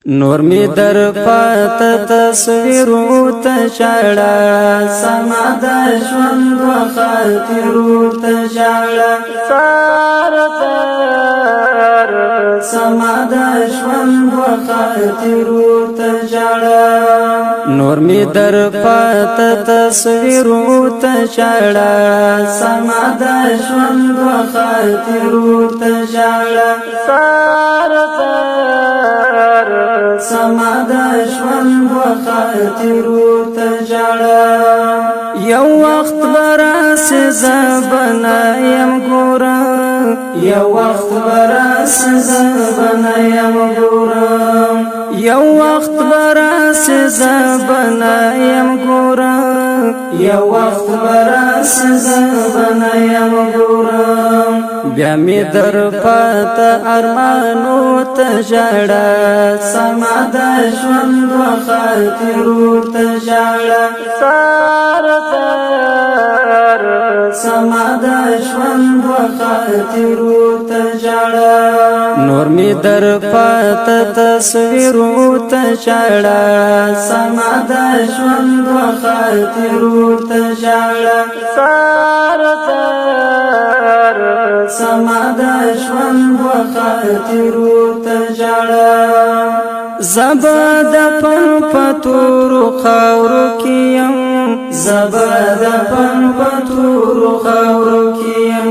نور می در پات تصویرو تشاړه سما د ژوند و خاطرو تشاړه سار تر سما د ژوند و خاطرو تشاړه نور می در پات تصویرو تشاړه سما د ژوند و خاطرو تشاړه سار سما د ژوند و خاطرو تجاړه یو وخت براس زبنایم ګورا یو وخت براس زبنایم ګورا یو وخت براس زبنایم ګورا یو وخت براس زبنایم ګورا بیا می در پات ارمانو تجاړه سما د ژوند و خاطرو تجاړه سار تر سما د ژوند و خاطرو تجاړه نور می در پات تصویرو تجاړه سما د ژوند و خاطرو تجاړه سار تر سما د ژوند و خاطرو تجاړه زبد پن پتورو خاورو کیم زبد پن پتورو خاورو کیم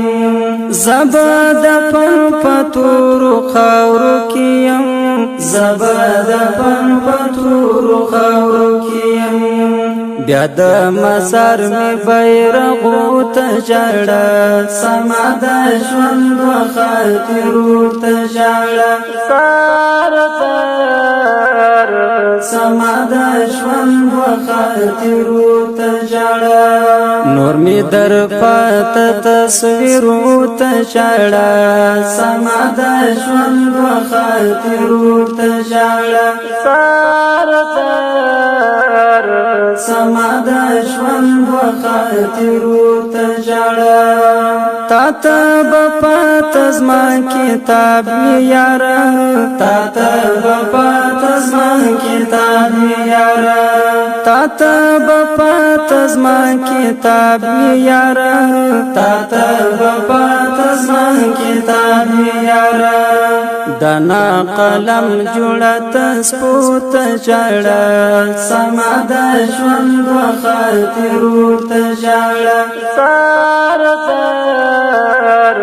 زبد پن پتورو خاورو کیم زبد پن پتورو خاورو کیم بیا د مزار می بیرغو تجاړه سما د ژوند و خاطرو تجاړه سار تر سما د ژوند و خاطرو تجاړه نور می در پات تصویرو تجاړه سما د ژوند و خاطرو تجاړه سار تر سما د ژوند و خاطرو تجاړه تا ته بپات زما کتاب یاره تا ته بپات زما کتاب یاره تا ته بپات زما کتاب یاره تا ته بپات زما کتاب یاره دنا قلم جوړت سپوت جړه سما د ژوند و خاطرو تجاړه سار تر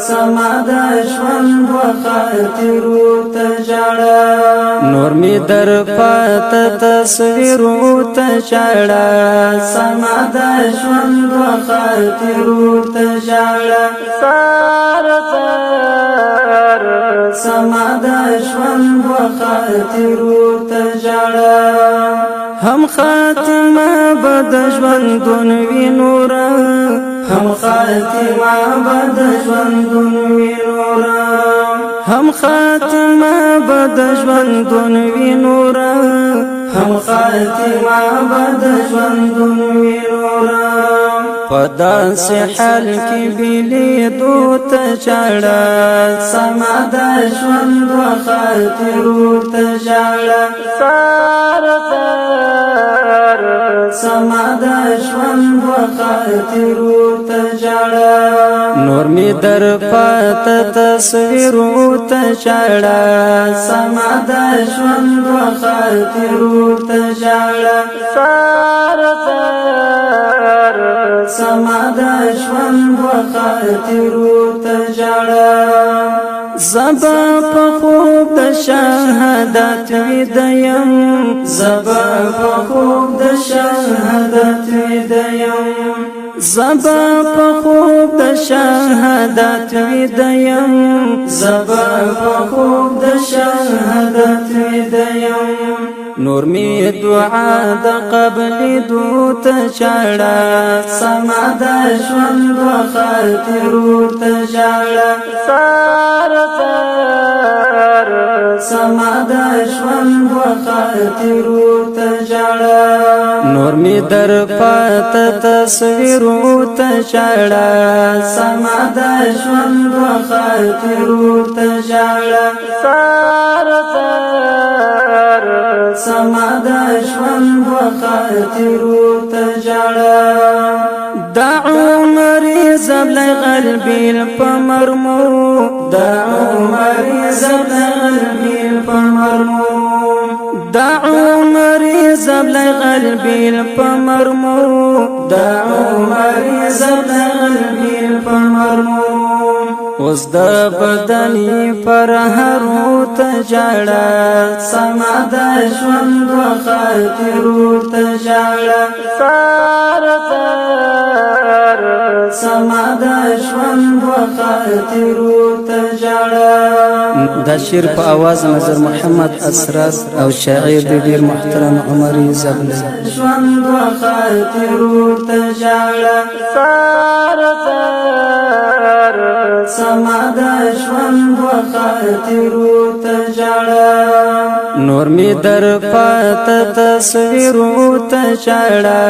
سما د ژوند و خاطرو تجاړه نور می در پات تصویرو تجاړه سما د ژوند و خاطرو تجاړه سار تر سما د ژوند و خاطرو تجاړه هم خاتمه بد ژوندون وی نور هم خاتمه بد ژوندون وی نور هم خاتمه بد ژوندون وی نور هم خاتمه بد ژوندون وی نور پدا سے حال کی بیلی دو تجاړه سما د ژوند و خاطرو تجاړه سار تر سما د ژوند و خاطرو تجاړه نور می در پات تصویرو تجاړه سما د ژوند و خاطرو تجاړه سار تر سما د ژوند و خاطرو تجاړه زبا په خوب د شهادت ویدیم زبا په خوب د شهادت ویدیم زبا په خوب د شهادت ویدیم زبا په خوب د شهادت ویدیم نور می دعا د قبل دو تجاړه سما د ژوند و خاطرو تجاړه سار تر سما د ژوند و خاطرو تجاړه نور می در پات تصویرو تجاړه سما د ژوند و خاطرو تجاړه سار تر سما د ژوند وخاطرو ته ژړه دا عمر زبلی غلبیل په مرمو دا عمر زبلی غلبیل په مرمو دا عمر زبلی غلبیل په مرمو دا عمر زبلی غلبیل په مرمو اوس د بدني پر هرو ته ژړه سما د ژوند وخاطرو ته ژړه سما د ژوند وخاطرو ته ژړه دا شعر په आवाज نظر محمد اسرار او شاعر د ډیر محترم عمر زبلی ژوند وخاطرو ته ژړه سما د ژوند وخاطرو ته ژړه نور می در پات تصویرو ته ژړه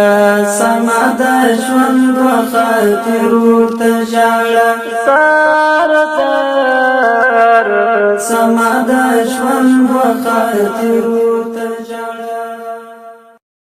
سما د ژوند وخاطرو ته ژړه سما د ژوند وخاطرو ته ژړه